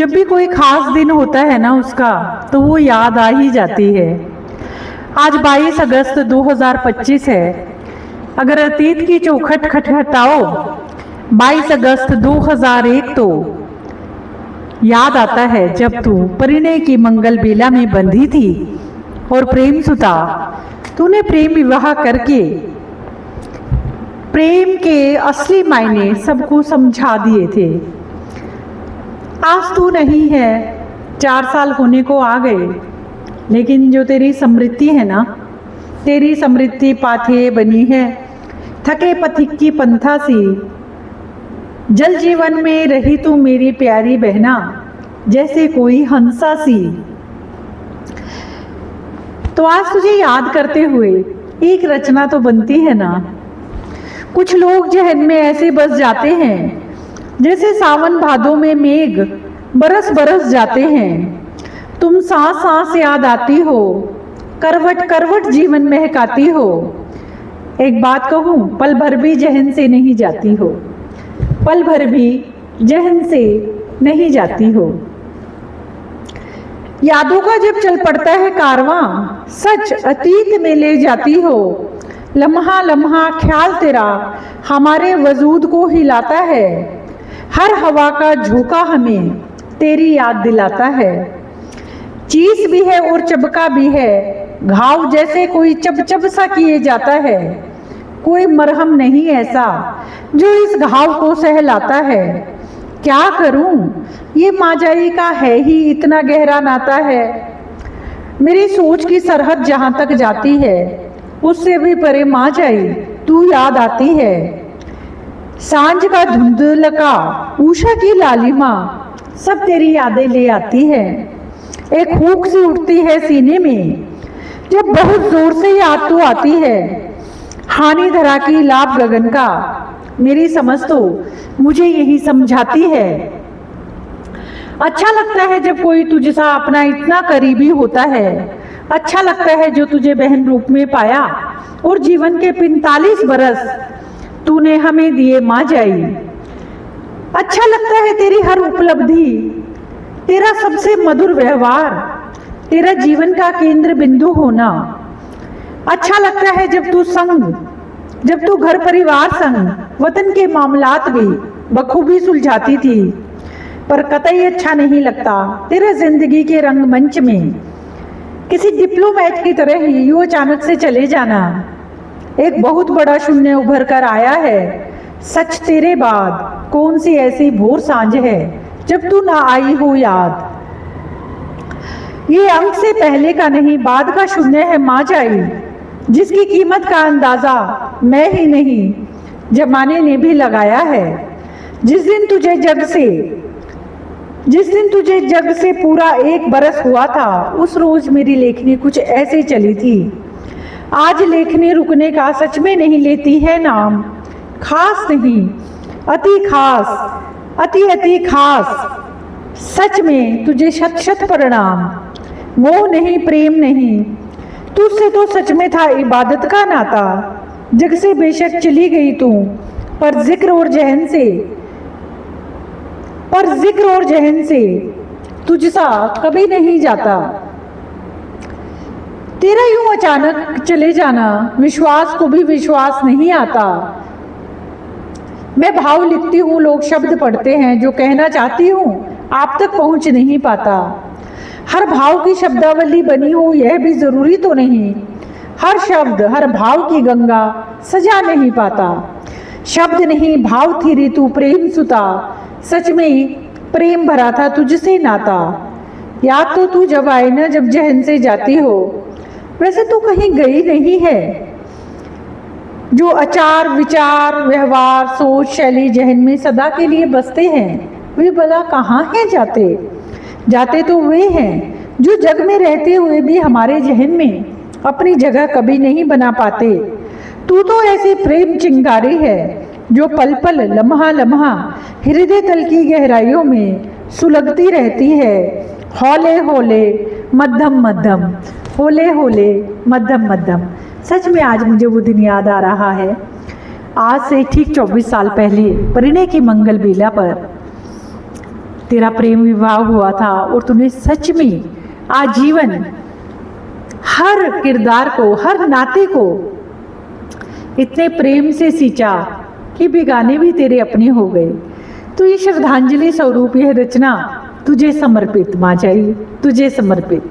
जब भी कोई खास दिन होता है ना उसका, तो वो याद आ ही जाती है। आज 22 अगस्त 2025 है। अगर अतीत की चौखट खटखटाओ 22 अगस्त 2001 तो याद आता है जब तू परिणय की मंगल बेला में बंधी थी और प्रेम सुता तूने प्रेम विवाह करके प्रेम के असली मायने सबको समझा दिए थे। आज तू नहीं है, 4 साल होने को आ गए, लेकिन जो तेरी समृद्धि है ना, तेरी समृद्धि पाथे बनी है थके पथिक की पंथा सी। जल जीवन में रही तू मेरी प्यारी बहना, जैसे कोई हंसा सी। तो आज तुझे याद करते हुए एक रचना तो बनती है ना। कुछ लोग जहन में ऐसे बस जाते हैं जैसे सावन भादों में मेघ बरस बरस जाते हैं। तुम सांस सांस याद आती हो, करवट करवट जीवन महकाती हो। एक बात कहूँ, पल भर भी जहन से नहीं जाती हो, पल भर भी जहन से नहीं जाती हो। यादों का जब चल पड़ता है कारवां, सच अतीत में ले जाती हो। लम्हा लम्हा ख्याल तेरा हमारे वजूद को हिलाता है। हर हवा का झोंका हमें तेरी याद दिलाता है। चीस भी है और चबका भी है, घाव जैसे कोई चब चब सा किए जाता है। कोई मरहम नहीं ऐसा जो इस घाव को सहलाता है। क्या करूं, ये माजाई का है ही इतना गहरा नाता है। मेरी सोच की सरहद जहां तक जाती है, उससे भी परे माजाई तू याद आती है। सांझ का धुंधलका, उषा की लालिमा, सब तेरी यादें ले आती है। एक हुक सी उठती है सीने में जब बहुत जोर से याद तो आती है। हानि धरा की लाभ गगन का, मेरी समझ तो मुझे यही समझाती है। अच्छा लगता है जब कोई तुझसा अपना इतना करीबी होता है। अच्छा लगता है जो तुझे बहन रूप में पाया और जीवन के 45 बरस तूने हमें दिए माँ जाई। अच्छा लगता है तेरी हर उपलब्धि, तेरा सबसे मधुर व्यवहार, तेरा जीवन का केंद्र बिंदु होना। अच्छा लगता है जब तू संग, जब तू घर परिवार संग वतन के मामलात भी बखूबी सुलझाती थी। पर कतई अच्छा नहीं लगता तेरा जिंदगी के रंगमंच में किसी डिप्लोमेट की तरह ही यूं अचानक से चले जाना। एक बहुत बड़ा शून्य उभर कर आया है। सच तेरे बाद कौन सी ऐसी भोर सांझ है जब तू ना आई हो याद। ये अंक से पहले का नहीं, बाद का शून्य है माँ जाई, जिसकी कीमत का अंदाजा मैं ही नहीं जमाने ने भी लगाया है। जिस दिन तुझे जग से पूरा 1 बरस हुआ था, उस रोज मेरी लेखनी कुछ ऐसे चली थी। आज लेखनी रुकने का सच में नहीं लेती है नाम। खास नहीं, अति खास, अति अति खास। सच में तुझे शत शत प्रणाम। मोह नहीं, प्रेम नहीं, तुझसे तो सच में था इबादत का नाता। जग से बेशक चली गई तू, पर जिक्र और जहन से तुझसा कभी नहीं जाता। तेरा यूं अचानक चले जाना विश्वास को भी विश्वास नहीं आता। मैं भाव लिखती हूँ, लोग शब्द पढ़ते हैं, जो कहना चाहती हूँ आप तक पहुँच नहीं पाता। हर भाव की शब्दावली बनी हो यह भी जरूरी तो नहीं। हर शब्द हर भाव की गंगा सजा नहीं पाता। शब्द नहीं भाव थी ऋतु प्रेम सुता, सच में प्रेम भरा था तुझसे नाता। याद तो तू जब आए ना, जब जहन से जाती हो। वैसे तू कहीं गई नहीं है। जो आचार विचार व्यवहार सोच शैली जहन में सदा के लिए बसते हैं, वे भला कहाँ हैं जाते। जाते तो वे हैं जो जग में रहते हुए भी हमारे जहन में अपनी जगह कभी नहीं बना पाते। तू तो ऐसी प्रेम चिंगारी है जो पल पल लम्हा लम्हा हृदय तल की गहराइयों में सुलगती रहती है। हौले हौले मध्यम मध्यम, होले होले मध्यम मध्यम। सच में आज मुझे वो दिन याद आ रहा है। आज से ठीक 24 साल पहले परिणय की मंगल बेला पर तेरा प्रेम विवाह हुआ था और तूने सच में आजीवन हर किरदार को, हर नाते को इतने प्रेम से सींचा कि बेगाने भी तेरे अपने हो गए। तो ये श्रद्धांजलि स्वरूप यह रचना तुझे समर्पित माँ जाई, तुझे समर्पित।